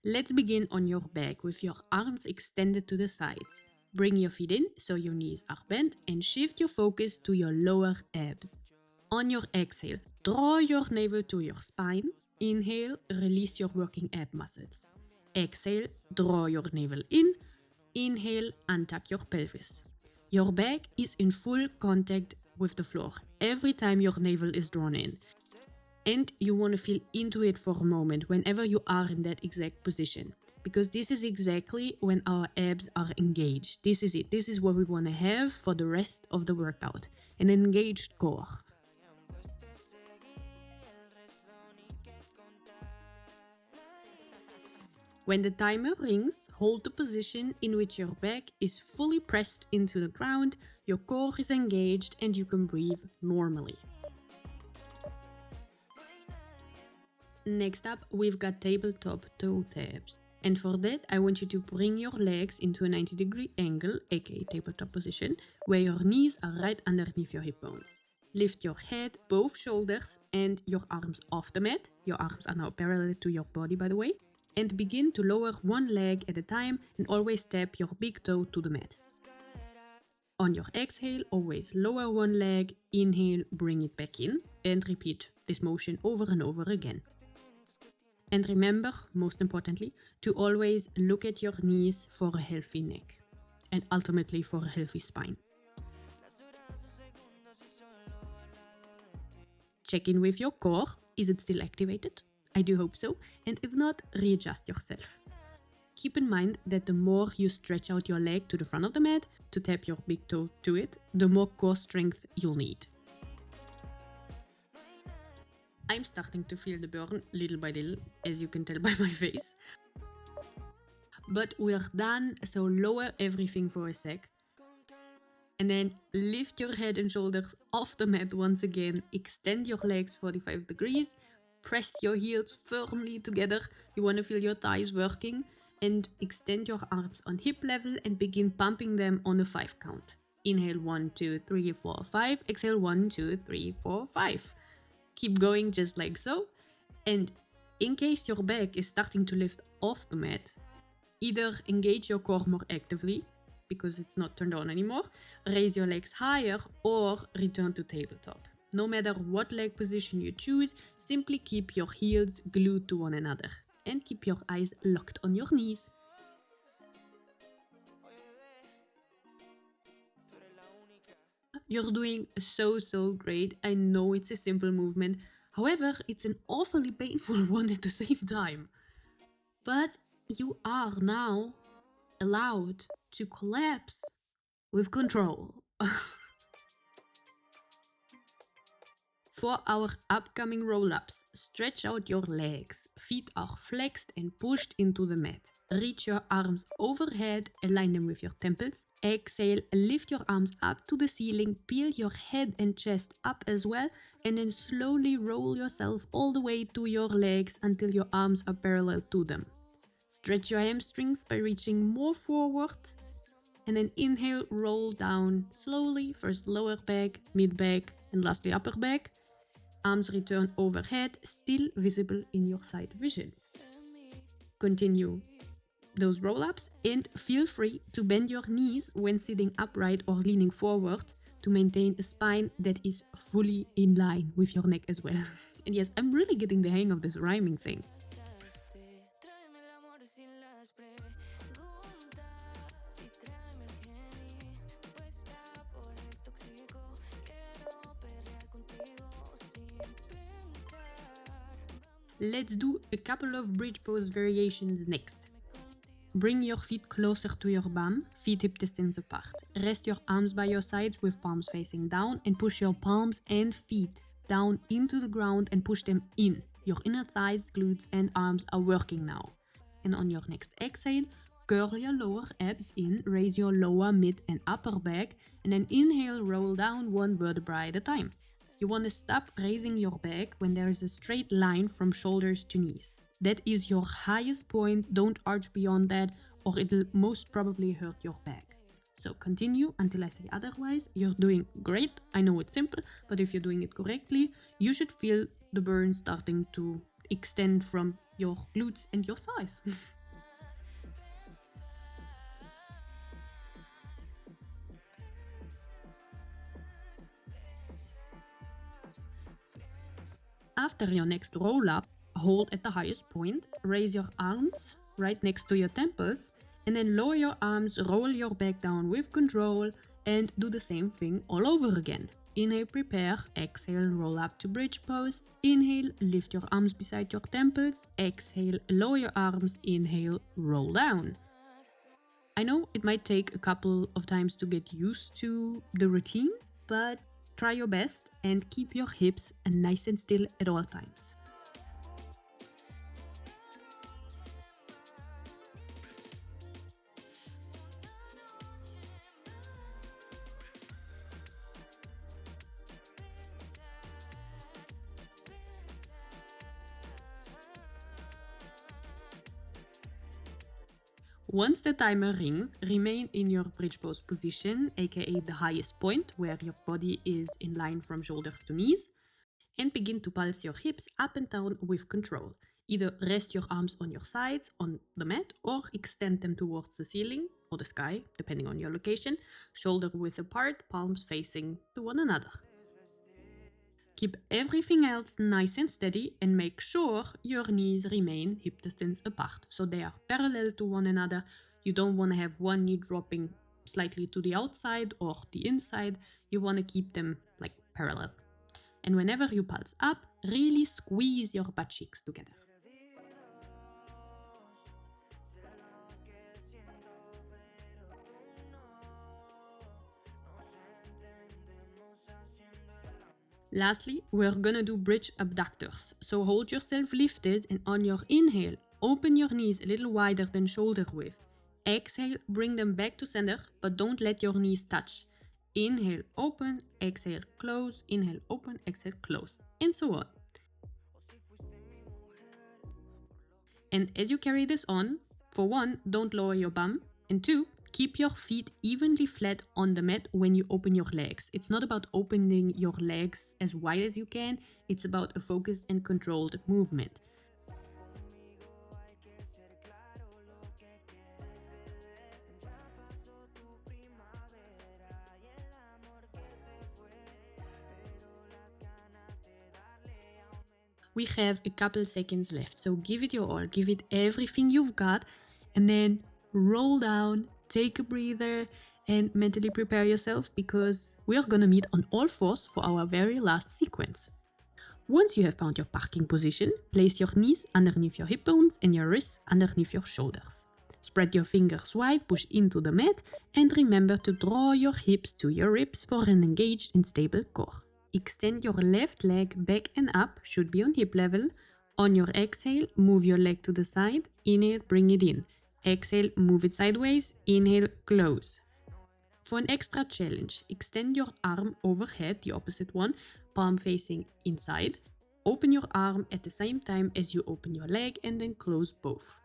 Let's begin on your back with your arms extended to the sides. Bring your feet in so your knees are bent and shift your focus to your lower abs. On your exhale, draw your navel to your spine. Inhale, release your working ab muscles. Exhale, draw your navel in. Inhale, untuck your pelvis. Your back is in full contact with the floor every time your navel is drawn in. And you want to feel into it for a moment whenever you are in that exact position. Because this is exactly when our abs are engaged. This is it. This is what we want to have for the rest of the workout. An engaged core. When the timer rings, hold the position in which your back is fully pressed into the ground, your core is engaged, and you can breathe normally. Next up, we've got tabletop toe taps. And for that, I want you to bring your legs into a 90-degree angle, aka tabletop position, where your knees are right underneath your hip bones. Lift your head, both shoulders, and your arms off the mat. Your arms are now parallel to your body, by the way. And begin to lower one leg at a time and always tap your big toe to the mat. On your exhale, always lower one leg, inhale, bring it back in, and repeat this motion over and over again. And remember, most importantly, to always look at your knees for a healthy neck and ultimately for a healthy spine. Check in with your core. Is it still activated? I do hope so, and if not, readjust yourself. Keep in mind that the more you stretch out your leg to the front of the mat to tap your big toe to it, the more core strength you'll need. I'm starting to feel the burn little by little, as you can tell by my face. But we're done, so lower everything for a sec. And then lift your head and shoulders off the mat once again, extend your legs 45 degrees, press your heels firmly together. You want to feel your thighs working and extend your arms on hip level and begin pumping them on a 5 count. Inhale 1, 2, 3, 4, 5. Exhale 1, 2, 3, 4, 5. Keep going just like so. And in case your back is starting to lift off the mat, either engage your core more actively because it's not turned on anymore, raise your legs higher, or return to tabletop. No matter what leg position you choose, simply keep your heels glued to one another and keep your eyes locked on your knees. You're doing so great. I know it's a simple movement. However, it's an awfully painful one at the same time. But you are now allowed to collapse with control. For our upcoming roll-ups, stretch out your legs. Feet are flexed and pushed into the mat. Reach your arms overhead, align them with your temples. Exhale, lift your arms up to the ceiling, peel your head and chest up as well, and then slowly roll yourself all the way to your legs until your arms are parallel to them. Stretch your hamstrings by reaching more forward. And then inhale, roll down slowly. First lower back, mid back, and lastly upper back. Arms return overhead, still visible in your side vision. Continue those roll-ups and feel free to bend your knees when sitting upright or leaning forward to maintain a spine that is fully in line with your neck as well. And yes, I'm really getting the hang of this rhyming thing. Let's do a couple of bridge pose variations next. Bring your feet closer to your bum, feet hip distance apart. Rest your arms by your sides with palms facing down and push your palms and feet down into the ground and push them in. Your inner thighs, glutes and arms are working now. And on your next exhale, curl your lower abs in, raise your lower, mid and upper back, and then inhale, roll down one vertebra at a time. You want to stop raising your back when there is a straight line from shoulders to knees. That is your highest point. Don't arch beyond that or it'll most probably hurt your back. So continue until I say otherwise. You're doing great. I know it's simple, but if you're doing it correctly, you should feel the burn starting to extend from your glutes and your thighs. After your next roll up, hold at the highest point, raise your arms right next to your temples, and then lower your arms, roll your back down with control, and do the same thing all over again. Inhale, prepare, exhale, roll up to bridge pose. Inhale, lift your arms beside your temples. Exhale, lower your arms. Inhale, roll down. I know it might take a couple of times to get used to the routine, but try your best and keep your hips nice and still at all times. Once the timer rings, remain in your bridge pose position, aka the highest point where your body is in line from shoulders to knees, and begin to pulse your hips up and down with control. Either rest your arms on your sides on the mat or extend them towards the ceiling or the sky, depending on your location, shoulder width apart, palms facing to one another. Keep everything else nice and steady and make sure your knees remain hip distance apart. So they are parallel to one another. You don't want to have one knee dropping slightly to the outside or the inside. You want to keep them like parallel. And whenever you pulse up, really squeeze your butt cheeks together. Lastly, we're gonna do bridge abductors. So hold yourself lifted and on your inhale, open your knees a little wider than shoulder width. Exhale, bring them back to center, but don't let your knees touch. Inhale, open, exhale, close, inhale, open, exhale, close, and so on. And as you carry this on, for one, don't lower your bum, and two, keep your feet evenly flat on the mat when you open your legs. It's not about opening your legs as wide as you can, it's about a focused and controlled movement. We have a couple seconds left, so give it your all, give it everything you've got, and then roll down, take a breather, and mentally prepare yourself because we are gonna meet on all fours for our very last sequence. Once you have found your parking position, place your knees underneath your hip bones and your wrists underneath your shoulders. Spread your fingers wide, push into the mat, and remember to draw your hips to your ribs for an engaged and stable core. Extend your left leg back and up, should be on hip level. On your exhale, move your leg to the side. Inhale, bring it in. Exhale, move it sideways. Inhale, close. For an extra challenge, extend your arm overhead, the opposite one, palm facing inside. Open your arm at the same time as you open your leg and then close both.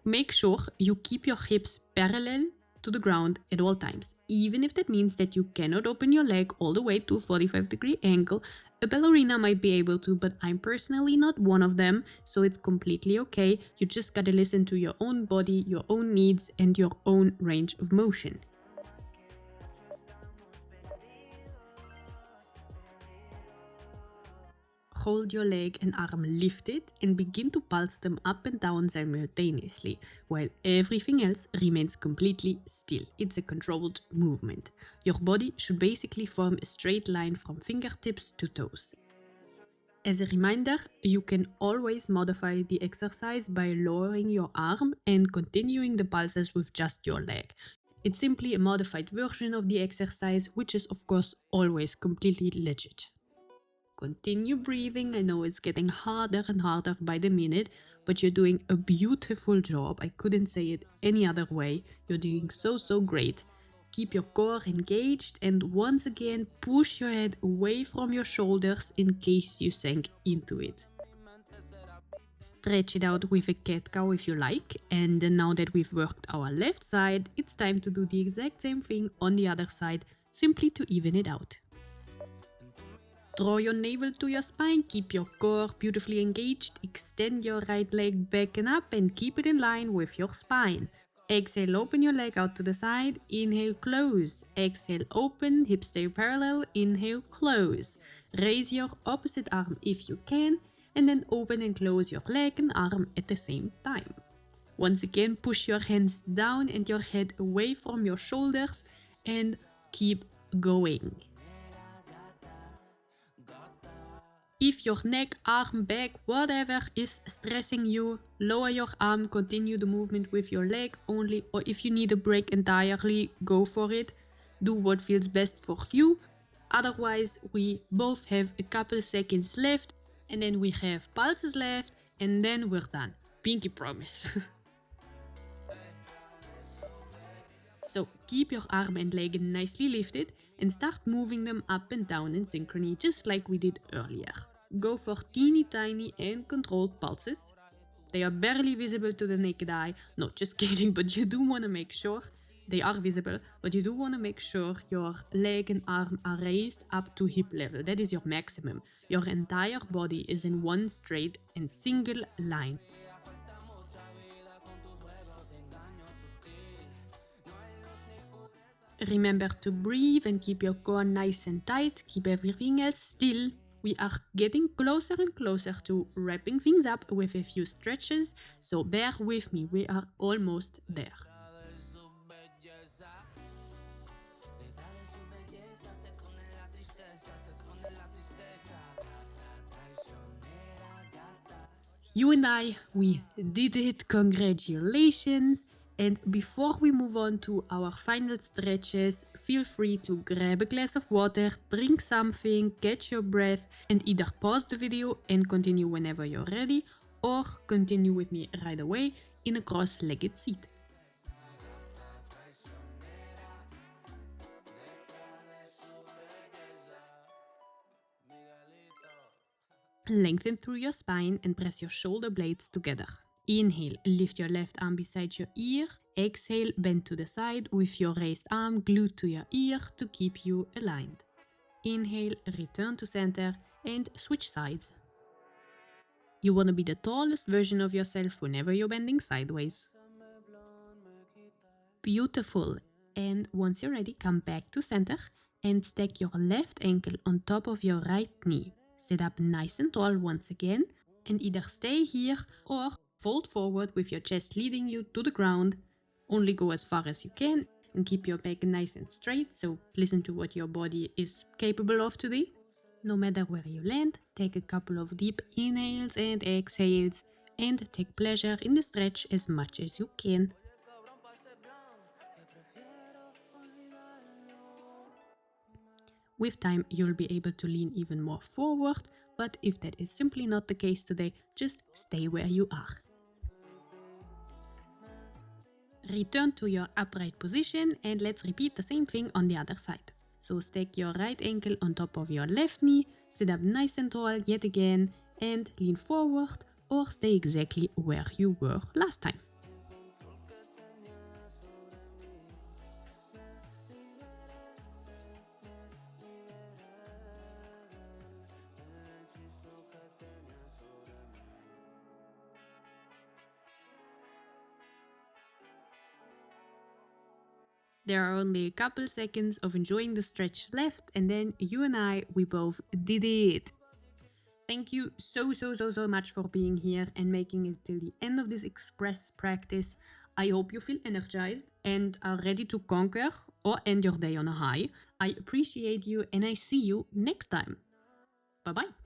Make sure you keep your hips parallel to the ground at all times, even if that means that you cannot open your leg all the way to a 45-degree angle. A ballerina might be able to, but I'm personally not one of them, so it's completely okay. You just gotta listen to your own body, your own needs, and your own range of motion. Hold your leg and arm lifted and begin to pulse them up and down simultaneously, while everything else remains completely still. It's a controlled movement. Your body should basically form a straight line from fingertips to toes. As a reminder, you can always modify the exercise by lowering your arm and continuing the pulses with just your leg. It's simply a modified version of the exercise, which is of course always completely legit. Continue breathing. I know it's getting harder and harder by the minute, but you're doing a beautiful job. I couldn't say it any other way. You're doing so great. Keep your core engaged and once again push your head away from your shoulders in case you sank into it. Stretch it out with a cat-cow if you like, and then now that we've worked our left side, it's time to do the exact same thing on the other side, simply to even it out. Draw your navel to your spine, keep your core beautifully engaged, extend your right leg back and up and keep it in line with your spine. Exhale, open your leg out to the side, inhale, close. Exhale, open, hips stay parallel, inhale, close. Raise your opposite arm if you can, and then open and close your leg and arm at the same time. Once again, push your hands down and your head away from your shoulders and keep going. If your neck, arm, back, whatever is stressing you, lower your arm, continue the movement with your leg only, or if you need a break entirely, go for it. Do what feels best for you. Otherwise, we both have a couple seconds left, and then we have pulses left, and then we're done. Pinky promise. So keep your arm and leg nicely lifted and start moving them up and down in synchrony, just like we did earlier. Go for teeny tiny and controlled pulses. They are barely visible to the naked eye. No, just kidding, but you do want to make sure they are visible, but you do want to make sure your leg and arm are raised up to hip level. That is your maximum. Your entire body is in one straight and single line. Remember to breathe and keep your core nice and tight. Keep everything else still. We are getting closer and closer to wrapping things up with a few stretches, so bear with me, we are almost there. You and I, we did it, congratulations! And before we move on to our final stretches, feel free to grab a glass of water, drink something, catch your breath, and either pause the video and continue whenever you're ready, or continue with me right away in a cross-legged seat. Lengthen through your spine and press your shoulder blades together. Inhale, lift your left arm beside your ear. Exhale, bend to the side with your raised arm glued to your ear to keep you aligned. Inhale, return to center and switch sides. You want to be the tallest version of yourself whenever you're bending sideways. Beautiful. And once you're ready, come back to center and stack your left ankle on top of your right knee. Sit up nice and tall once again and either stay here or fold forward with your chest leading you to the ground. Only go as far as you can and keep your back nice and straight, so listen to what your body is capable of today. No matter where you land, take a couple of deep inhales and exhales and take pleasure in the stretch as much as you can. With time, you'll be able to lean even more forward, but if that is simply not the case today, just stay where you are. Return to your upright position and let's repeat the same thing on the other side. So stack your right ankle on top of your left knee, sit up nice and tall yet again and lean forward or stay exactly where you were last time. There are only a couple seconds of enjoying the stretch left and then you and I, we both did it. Thank you so much for being here and making it till the end of this express practice. I hope you feel energized and are ready to conquer or end your day on a high. I appreciate you and I see you next time. Bye bye.